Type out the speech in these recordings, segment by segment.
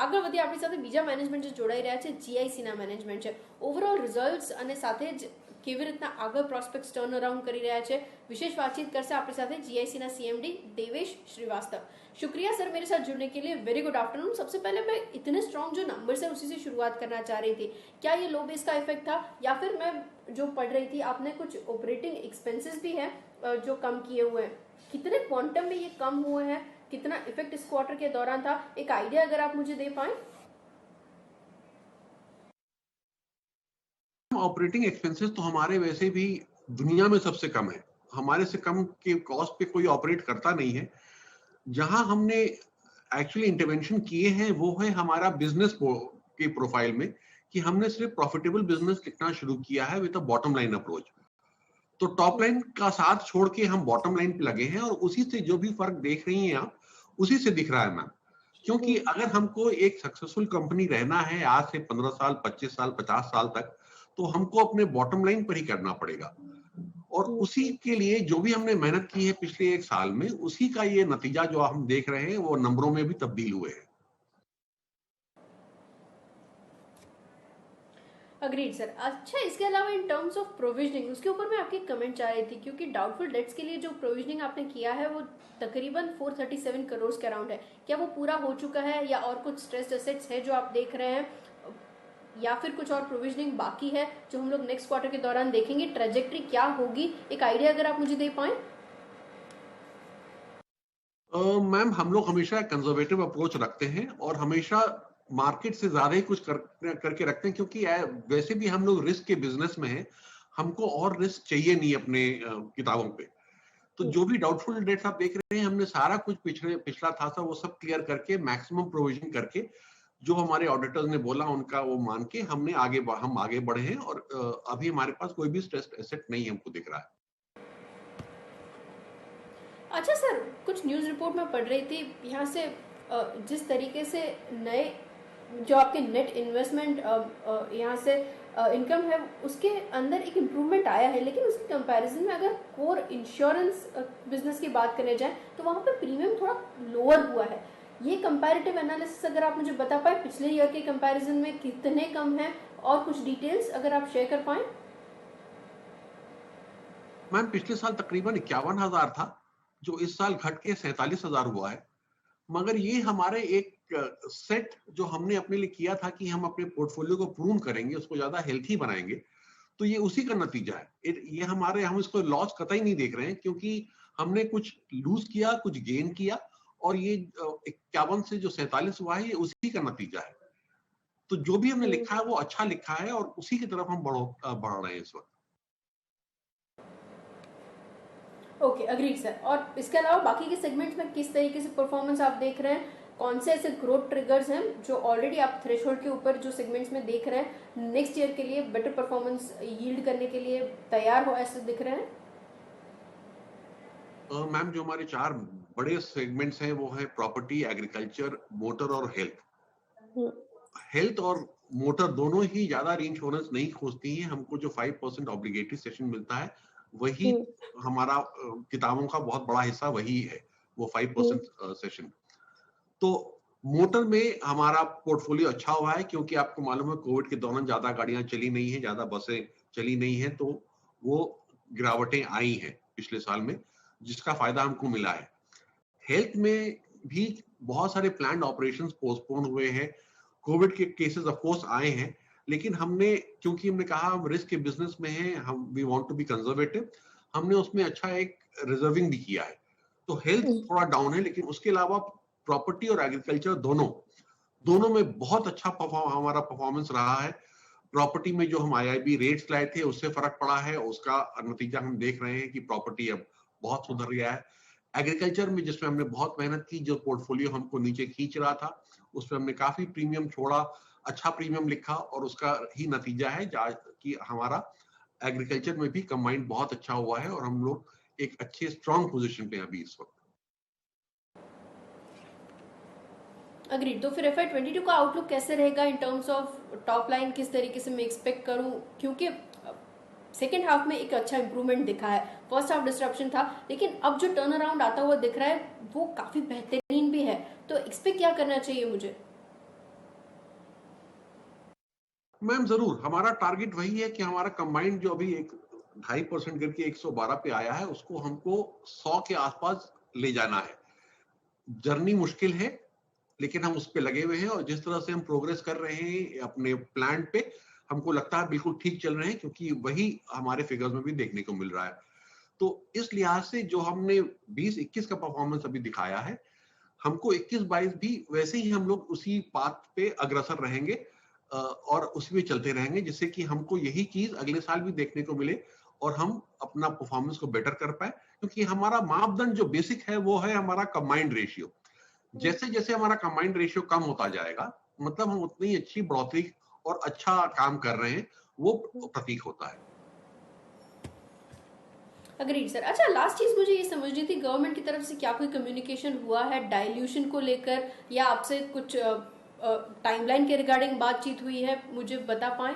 આગળ વધી આપણી સાથે બીજા મેનેજમેન્ટ જે જોડાઈ રહ્યા છે જીઆઈસીના મેનેજમેન્ટ છે. ઓવરઓલ રિઝલ્ટ્સ અને સાથે જ કેવી રીતના આગળ પ્રોસ્પેક્ટ્સ ટર્न અરાउंड કરી રહ્યા છે विशेष बातचीत करसे आपके साथ जीआईसीना सीएमडी देवेश श्रीवास्तव. शुक्रिया सर मेरे साथ जुड़ने के लिए. Very good afternoon. सबसे पहले मैं इतने स्ट्रॉन्ग जो नंबर्स है उसी से शुरुआत करना चाह रही थी. क्या ये लो बेस का इफेक्ट था या फिर मैं जो पढ़ रही थी आपने कुछ ऑपरेटिंग एक्सपेंसेस भी है जो कम किए हुए हैं, कितने क्वांटम में ये कम हुए हैं, कितना इफेक्ट इस क्वार्टर के दौरान था, एक आइडिया अगर आप मुझे दे पाए. ऑपरेटिंग एक्सपेंसेस तो हमारे वैसे भी दुनिया में सबसे कम है. हमारे से कम के कॉस्ट पे कोई ऑपरेट करता नहीं है. जहां हमने एक्चुअली इंटरवेंशन किए हैं वो है हमारा बिजनेस के प्रोफाइल में कि हमने सिर्फ प्रॉफिटेबल बिजनेस लिखना शुरू किया है with a bottom line approach. तो टॉप लाइन का साथ छोड़ के हम बॉटम लाइन पे लगे हैं और उसी से जो भी फर्क देख रही हैं आप उसी से दिख रहा है मैम. क्योंकि अगर हमको एक सक्सेसफुल कंपनी रहना है आज से 15 साल 25 साल 50 साल तक तो हमको अपने बॉटम लाइन पर ही करना पड़ेगा. और उसी के लिए जो भी हमने मेहनत की है पिछले एक साल में उसी का ये नतीजा जो हम देख रहे हैं वो नंबरों में भी तब्दील हुए हैं. Agreed sir. अच्छा, इसके अलावा इन टर्म्स ऑफ प्रोविजनिंग उसके ऊपर मैं आपकी कमेंट चाह रही थी क्योंकि डाउटफुल डेट्स के लिए जो प्रोविजनिंग आपने किया है वो तकरीबन 437 करोड़ के अराउंड है. क्या वो पूरा हो चुका है या और कुछ स्ट्रेस्ड एसेट्स है जो आप देख रहे हैं या फिर कुछ और प्रोविजनिंग बाकी है जो हम लोग नेक्स्ट क्वार्टर के दौरान देखेंगे? ट्रेजेक्ट्री क्या होगी, एक आइडिया अगर आप मुझे दे पाए. मैम हम लोग हमेशा कंजर्वेटिव अप्रोच रखते हैं और हमेशा मार्केट से ज्यादा ही कुछ करके रखते हैं क्योंकि वैसे भी हम लोग रिस्क के बिजनेस में हैं. हमको और रिस्क चाहिए नहीं अपने किताबों पे. तो जो भी डाउटफुल डेट्स आप देख रहे हैं हमने सारा कुछ पिछला था वो सब क्लियर करके मैक्सिमम प्रोविजन करके जो हमारे ऑडिटर्स ने बोला उनका वो मान के हम आगे बढ़े हैं और अभी हमारे पास कोई भी स्ट्रेस्ड एसेट नहीं हमको दिख रहा है. अच्छा सर, कुछ न्यूज़ रिपोर्ट में पढ़ रही थी यहाँ से जिस तरीके से नए जो आपके नेट इन्वेस्टमेंट यहाँ से इनकम है उसके अंदर एक इम्प्रूवमेंट आया है, लेकिन उसके कंपैरिजन में अगर कोर इंश्योरेंस बिजनेस की बात करने जाए तो वहाँ पे प्रीमियम थोड़ा लोअर हुआ है. ये कंपैरेटिव एनालिसिस अगर आप मुझे बता पाए पिछले ईयर के कंपैरिजन में कितने कम है और कुछ डिटेल्स अगर आप शेयर कर पाए. मैम पिछले साल तकरीबन 51,000 था जो इस साल घट के 47,000 हुआ है. मगर ये हमारे एक सेट जो हमने अपने लिए किया था कि हम अपने पोर्टफोलियो को प्रून करेंगे, उसको ज्यादा हेल्थी बनाएंगे, तो ये उसी का नतीजा है. ये हम इसको लॉस कतई नहीं देख रहे हैं क्योंकि हमने कुछ लूज किया कुछ गेन किया और ये 51 से जो 47 हुआ है ये उसी का नतीजा है. तो जो भी हमने लिखा है वो अच्छा लिखा है और उसी की तरफ हम बढ़ रहे हैं इस वक्त. Okay, agreed sir. और इसके अलावा बाकी के सेगमेंट्स में किस तरीके से परफॉर्मेंस आप देख रहे हैं? कौन से ऐसे ग्रोथ ट्रिगर्स हैं जो ऑलरेडी आप थ्रेशोल्ड के ऊपर जो सेगमेंट्स में देख रहे हैं नेक्स्ट ईयर के लिए बेटर परफॉर्मेंस यील्ड करने के लिए तैयार हो ऐसे दिख रहे हैं? मैम जो हमारे 4 बड़े सेगमेंट्स हैं वो है प्रॉपर्टी, एग्रीकल्चर, मोटर और हेल्थ. हेल्थ और मोटर दोनों ही ज्यादा रीइंश्योरेंस नहीं खोजती हैं. हमको जो 5% ऑब्लिगेटरी सेशन मिलता है वही हमारा किताबों का बहुत बड़ा हिस्सा वही है, वो 5% सेशन. तो मोटर में हमारा पोर्टफोलियो अच्छा हुआ है क्योंकि आपको मालूम है कोविड के दौरान ज्यादा गाड़ियां चली नहीं है, ज्यादा बसें चली नहीं है, तो वो गिरावटें आई हैं पिछले साल में जिसका फायदा हमको मिला है. हेल्थ में भी बहुत सारे प्लान्ड ऑपरेशंस पोस्टपोन हुए हैं. कोविड के केसेस ऑफ कोर्स आए हैं लेकिन क्योंकि हमने कहा हम रिस्क के बिजनेस में हैं, हम we want to be conservative, हमने उसमें अच्छा एक रिजर्विंग भी किया है. तो हेल्थ थोड़ा डाउन है लेकिन उसके अलावा प्रॉपर्टी और एग्रीकल्चर दोनों में बहुत अच्छा हमारा परफॉर्मेंस रहा है. प्रॉपर्टी में जो हम आईआईबी रेट्स लाए थे उससे फर्क पड़ा है, उसका नतीजा हम देख रहे हैं कि प्रॉपर्टी अब बहुत सुधर गया है. एग्रीकल्चर में जिसमें हमने बहुत मेहनत की, जो पोर्टफोलियो हमको नीचे खींच रहा था उसमें हमने काफी प्रीमियम छोड़ा, अच्छा प्रीमियम लिखा और उसका ही नतीजा है कि हमारा एग्रीकल्चर में भी कंबाइंड बहुत अच्छा हुआ है और हम लोग एक अच्छे स्ट्रॉन्ग पोजीशन पे अभी इस वक्त. अग्रीड. तो फिर FY22 का आउटलुक कैसे रहेगा in terms of top line, किस तरीके से मैं एक्सपेक्ट करूं? क्योंकि सेकेंड हाफ में एक अच्छा इंप्रूवमेंट दिखा है, फर्स्ट हाफ डिस्ट्रप्शन था, लेकिन अब जो टर्न अराउंड आता हुआ दिख रहा है वो काफी बेहतरीन भी है. तो एक्सपेक्ट क्या करना चाहिए मुझे? मैम जरूर, हमारा टारगेट वही है कि हमारा कंबाइंड जो अभी एक 2.5% करके 112 पे आया है, उसको हमको 100 के आसपास ले जाना है। जर्नी मुश्किल है, लेकिन हम उस पे लगे हुए हैं और जिस तरह से हम प्रोग्रेस कर रहे हैं अपने प्लान पे, हमको लगता है बिल्कुल ठीक चल रहे हैं, क्योंकि वही हमारे फिगर्स में भी देखने को मिल रहा है। तो इस लिहाज से जो हमने 20-21 का परफॉर्मेंस अभी दिखाया है, हमको 21-22 भी वैसे ही हम लोग उसी पाथ पे अग्रसर रहेंगे और उसी में चलते रहेंगे, जिससे कि हमको यही चीज अगले साल भी देखने को मिले और हम अपना परफॉर्मेंस को बेटर कर पाए, क्योंकि हमारा मापदंड जो बेसिक है वो है हमारा कंबाइंड रेशियो। जैसे जैसे हमारा कंबाइंड रेशियो कम होता जाएगा, मतलब हम उतनी अच्छी बढ़ोतरी और अच्छा काम कर रहे हैं, वो प्रतीक होता है। Agreed sir. अच्छा, लास्ट चीज मुझे ये समझनी थी, गवर्नमेंट की तरफ से क्या कोई कम्युनिकेशन हुआ है डाइल्यूशन को लेकर, या आपसे कुछ टाइमलाइन के रिगार्डिंग बातचीत हुई है, मुझे बता पाएं?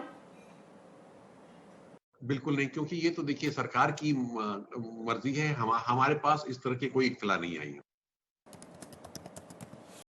बिल्कुल नहीं, क्योंकि ये तो देखिए सरकार की मर्जी है, हमारे पास इस तरह की कोई इत्तला नहीं आई है।